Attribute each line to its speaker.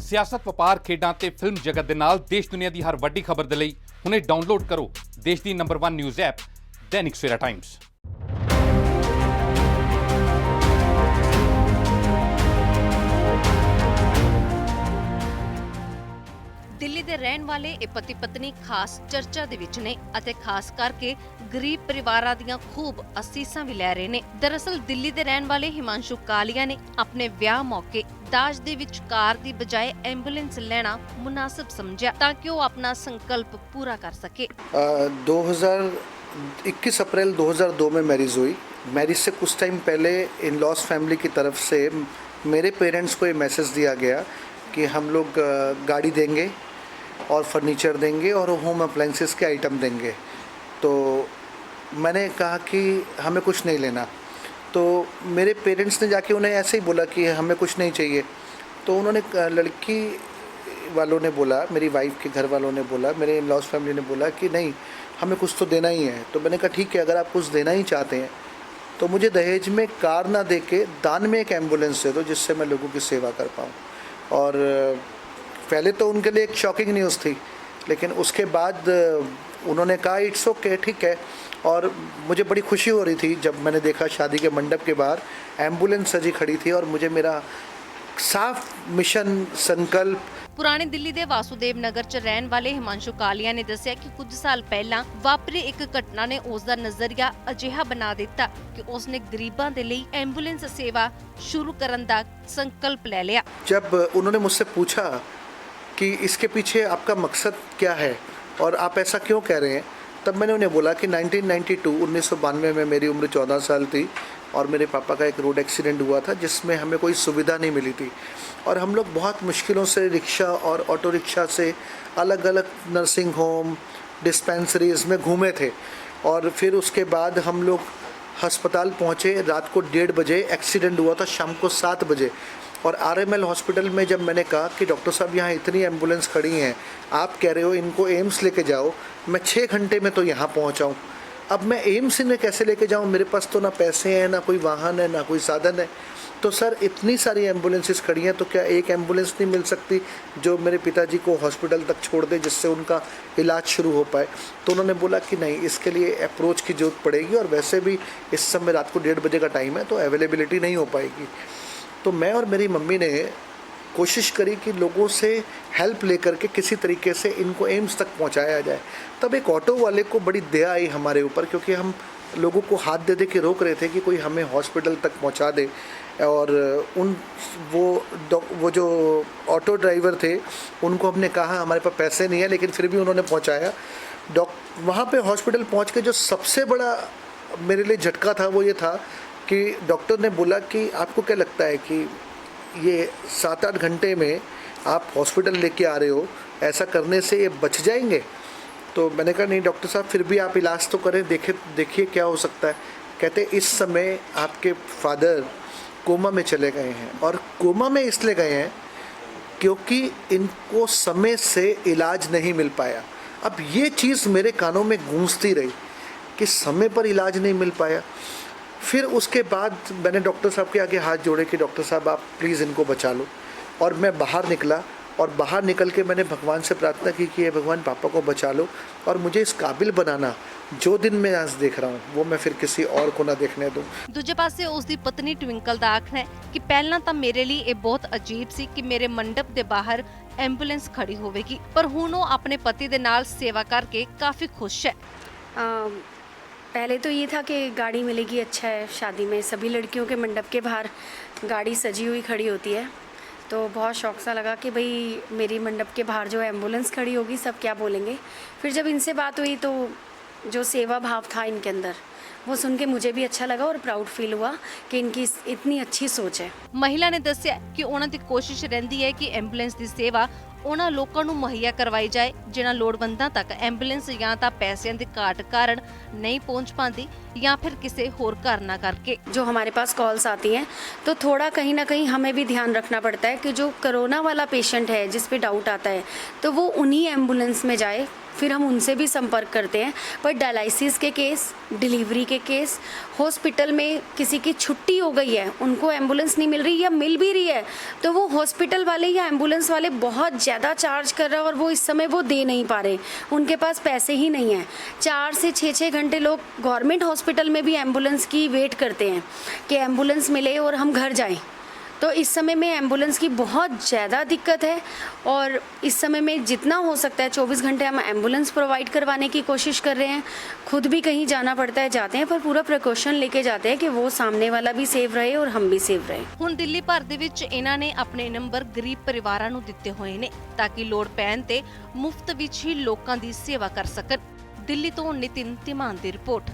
Speaker 1: सियासत, ਵਪਾਰ, ਖੇਡਾਂ ਤੇ ਫਿਲਮ ਜਗਤ ਦੇ ਨਾਲ ਦੇਸ਼ ਦੁਨੀਆ ਦੀ ਹਰ ਵੱਡੀ ਖਬਰ ਦੇ ਲਈ ਹੁਣੇ ਡਾਊਨਲੋਡ ਕਰੋ ਦੇਸ਼ ਦੀ number 1 news app Dainik Savera times.
Speaker 2: Delhi ਦੇ ਰਹਿਣ ਵਾਲੇ ਇਹ ਪਤੀ ਪਤਨੀ ਖਾਸ ਚਰਚਾ ਦੇ ਵਿੱਚ ਨੇ ਅਤੇ ਖਾਸ ਕਰਕੇ ਗਰੀਬ ਪਰਿਵਾਰਾਂ ਦੀਆਂ ਖੂਬ ਅਸੀਸਾਂ ਵੀ ਲੈ ਰਹੇ ਨੇ। ਦਰਅਸਲ ਦਿੱਲੀ ਦੇ ਰਹਿਣ ਵਾਲੇ ਹਿਮਾਂਸ਼ੂ ਕਾਲੀਆ ਨੇ ਆਪਣੇ ਵਿਆਹ ਮੌਕੇ ਦਾਜ ਦੇ ਵਿੱਚ ਕਾਰ ਦੀ ਬਜਾਏ ਐਂਬੂਲੈਂਸ ਲੈਣਾ ਮੁਨਾਸਿਬ ਸਮਝਿਆ ਤਾਂ ਕਿ ਉਹ ਆਪਣਾ ਸੰਕਲਪ ਪੂਰਾ ਕਰ ਸਕੇ।
Speaker 3: 21 अप्रैल 2002 में मैरिज हुई। मैरिज से कुछ टाइम पहले इन लॉस फैमिली की तरफ से मेरे पेरेंट्स को ये मैसेज दिया गया कि हम लोग गाड़ी देंगे और फर्नीचर देंगे और होम अप्लाइंसेस के आइटम देंगे। तो मैंने कहा कि हमें कुछ नहीं लेना। तो मेरे पेरेंट्स ने जाके उन्हें ऐसे ही बोला कि हमें कुछ नहीं चाहिए। तो उन्होंने लड़की वालों ने बोला, मेरी वाइफ के घर वालों ने बोला, मेरे इन लॉस फैमिली ने बोला कि नहीं हमें कुछ तो देना ही है। तो मैंने कहा ठीक है, अगर आप कुछ देना ही चाहते हैं तो मुझे दहेज में कार ना दे के दान में एक एम्बुलेंस दे दो जिससे मैं लोगों की सेवा कर पाऊँ। और पहले तो उनके लिए एक शॉकिंग न्यूज़ थी, लेकिन उसके बाद उन्होंने कहा इट्स ओके, ठीक है। और मुझे बड़ी खुशी हो रही थी जब मैंने देखा शादी के मंडप के बाहर एम्बुलेंस सजी खड़ी थी और मुझे मेरा साफ मिशन संकल्प।
Speaker 2: ਪੁਰਾਣੀ ਦਿੱਲੀ ਦੇ ਵਾਸੂਦੇਵ ਨਗਰ 'ਚ ਰਹਿਣ ਵਾਲੇ ਹਿਮਾਂਸ਼ੂ ਕਾਲੀਆ ਨੇ ਦੱਸਿਆ ਕਿ ਕੁਝ ਸਾਲ ਪਹਿਲਾਂ ਵਾਪਰੀ ਇੱਕ ਘਟਨਾ ਨੇ ਉਸ ਦਾ ਨਜ਼ਰੀਆ ਅਜਿਹਾ ਬਣਾ ਦਿੱਤਾ ਕਿ ਉਸਨੇ ਗਰੀਬਾਂ ਦੇ ਲਈ ਐਂਬੂਲੈਂਸ ਸੇਵਾ शुरू करने का संकल्प ले लिया।
Speaker 3: जब उन्होंने मुझसे पूछा कि इसके पीछे आपका मकसद क्या है और आप ऐसा क्यों कह रहे हैं, तब मैंने उन्हें बोला कि 1992 में मेरी उम्र 14 साल थी और मेरे पापा का एक रोड एक्सीडेंट हुआ था जिसमें हमें कोई सुविधा नहीं मिली थी और हम लोग बहुत मुश्किलों से रिक्शा और ऑटो रिक्शा से अलग अलग नर्सिंग होम डिस्पेंसरीज में घूमे थे। और फिर उसके बाद हम लोग अस्पताल पहुँचे, रात को 1:30 बजे एक्सीडेंट हुआ था, शाम को 7 बजे। और आरएमएल हॉस्पिटल में जब मैंने कहा कि डॉक्टर साहब यहाँ इतनी एम्बुलेंस खड़ी हैं, आप कह रहे हो इनको एम्स लेके जाओ, मैं 6 घंटे में तो यहाँ पहुँचाऊँ, अब मैं एम्स में कैसे लेके जाऊँ, मेरे पास तो ना पैसे हैं, ना कोई वाहन है, ना कोई साधन है। तो सर इतनी सारी एम्बुलेंसेस खड़ी हैं तो क्या एक एम्बुलेंस नहीं मिल सकती जो मेरे पिताजी को हॉस्पिटल तक छोड़ दे जिससे उनका इलाज शुरू हो पाए। तो उन्होंने बोला कि नहीं, इसके लिए अप्रोच की ज़रूरत पड़ेगी और वैसे भी इस समय रात को 1:30 बजे का टाइम है तो अवेलेबिलिटी नहीं हो पाएगी। तो मैं और मेरी मम्मी ने कोशिश करी कि लोगों से हेल्प लेकर के किसी तरीके से इनको एम्स तक पहुंचाया जाए। तब एक ऑटो वाले को बड़ी दया आई हमारे ऊपर, क्योंकि हम लोगों को हाथ दे दे के रोक रहे थे कि कोई हमें हॉस्पिटल तक पहुंचा दे। और वो जो ऑटो ड्राइवर थे उनको हमने कहा हमारे पास पैसे नहीं है, लेकिन फिर भी उन्होंने पहुंचाया। वहाँ पे हॉस्पिटल पहुँच के जो सबसे बड़ा मेरे लिए झटका था वो ये था कि डॉक्टर ने बोला कि आपको क्या लगता है कि ये 7-8 घंटे में आप हॉस्पिटल लेके आ रहे हो, ऐसा करने से ये बच जाएंगे? तो मैंने कहा नहीं डॉक्टर साहब, फिर भी आप इलाज तो करें, देखिए क्या हो सकता है। कहते इस समय आपके फादर कोमा में चले गए हैं और कोमा में इसलिए गए हैं क्योंकि इनको समय से इलाज नहीं मिल पाया। अब ये चीज़ मेरे कानों में गूंजती रही कि समय पर इलाज नहीं मिल पाया। फिर उसके बाद मैंने डॉक्टर साहब के आगे हाथ जोड़े कि डॉक्टर साहब आप प्लीज़ इनको बचा लो। और मैं बाहर निकला और बाहर निकल के मैंने भगवान से प्रार्थना की कि हे भगवान पापा को बचा लो और मुझे इस काबिल बनाना जो दिन मैं आज देख रहा हूँ वो मैं फिर किसी और को ना देखने दूँ।
Speaker 2: ਦੂਜੇ ਪਾਸੇ ਉਸ ਦੀ ਪਤਨੀ ਟਵਿੰਕਲ ਦਾ ਆਖਣਾ ਹੈ ਕਿ ਪਹਿਲਾਂ ਤਾਂ ਮੇਰੇ ਲਈ ਇਹ ਬਹੁਤ ਅਜੀਬ ਸੀ ਕਿ ਮੇਰੇ ਮੰਡਪ ਦੇ ਬਾਹਰ ਐਂਬੂਲੈਂਸ ਖੜੀ ਹੋਵੇਗੀ, ਪਰ ਹੁਣ ਉਹ ਆਪਣੇ ਪਤੀ ਦੇ ਨਾਲ ਸੇਵਾ ਕਰਕੇ ਕਾਫੀ ਖੁਸ਼ है।
Speaker 4: पहले तो ये था कि गाड़ी मिलेगी, अच्छा है, शादी में सभी लड़कियों के मंडप के बाहर गाड़ी सजी हुई खड़ी होती है, तो बहुत शौक सा लगा कि भाई मेरी मंडप के बाहर जो एम्बुलेंस खड़ी होगी सब क्या बोलेंगे। फिर जब इनसे बात हुई तो जो सेवा भाव था इनके अंदर वो सुन के मुझे भी अच्छा लगा और प्राउड फील हुआ कि इनकी इतनी अच्छी सोच है।
Speaker 2: ਮਹਿਲਾ ਨੇ ਦੱਸਿਆ ਕਿ ਉਹਨਾਂ ਦੀ ਕੋਸ਼ਿਸ਼ ਰਹਿੰਦੀ ਹੈ ਕਿ ਐਂਬੂਲੈਂਸ ਦੀ ਸੇਵਾ ਉਹਨਾਂ ਲੋਕਾਂ ਨੂੰ ਮੁਹੱਈਆ ਕਰਵਾਈ ਜਾਏ ਜਿਨ੍ਹਾਂ ਲੋੜਵੰਦਾਂ ਤੱਕ ਐਂਬੂਲੈਂਸ ਜਾਂ ਤਾਂ ਪੈਸਿਆਂ ਦੀ ਘਾਟ ਕਾਰਨ नहीं पहुंच पाती या फिर किसी होर कारणा करके।
Speaker 4: जो हमारे पास कॉल्स आती हैं तो थोड़ा कहीं ना कहीं हमें भी ध्यान रखना पड़ता है कि जो कोरोना वाला पेशेंट है जिस पे डाउट आता है तो वो उन्हीं एम्बुलेंस में जाए, फिर हम उनसे भी संपर्क करते हैं। पर डायलिसिस के केस, डिलीवरी के केस, हॉस्पिटल में किसी की छुट्टी हो गई है, उनको एम्बुलेंस नहीं मिल रही या मिल भी रही है तो वो हॉस्पिटल वाले या एम्बुलेंस वाले बहुत ज़्यादा चार्ज कर रहे हैं और वो इस समय वो दे नहीं पा रहे, उनके पास पैसे ही नहीं हैं। 4 से 6 घंटे लोग गवर्नमेंट हॉस्पिटल में भी एम्बुलेंस की वेट करते हैं कि एम्बुलेंस मिले और हम घर जाएं। तो इस समय में एम्बुलेंस की बहुत ज़्यादा दिक्कत है और इस समय में जितना हो सकता है 24 घंटे हम एम्बुलेंस प्रोवाइड करवाने की कोशिश कर रहे हैं। खुद भी कहीं जाना पड़ता है, जाते हैं, पर पूरा प्रिकॉशन लेके जाते हैं कि वो सामने वाला भी सेफ रहे और हम भी सेफ रहे।
Speaker 2: ਹੁਣ ਦਿੱਲੀ ਭਰ ਦੇ ਵਿੱਚ ਇਹਨਾਂ ਨੇ ਆਪਣੇ ਨੰਬਰ ਗਰੀਬ ਪਰਿਵਾਰਾਂ ਨੂੰ ਦਿੱਤੇ ਹੋਏ ਨੇ ਤਾਂ ਕਿ ਲੋੜ ਪੈਣ ਤੇ ਮੁਫਤ ਵਿੱਚ ਹੀ ਲੋਕਾਂ ਦੀ ਸੇਵਾ ਕਰ ਸਕਣ। ਦਿੱਲੀ ਤੋਂ ਨਿਤਿਨ ਧੀਮਾਨ ਦੀ ਰਿਪੋਰਟ।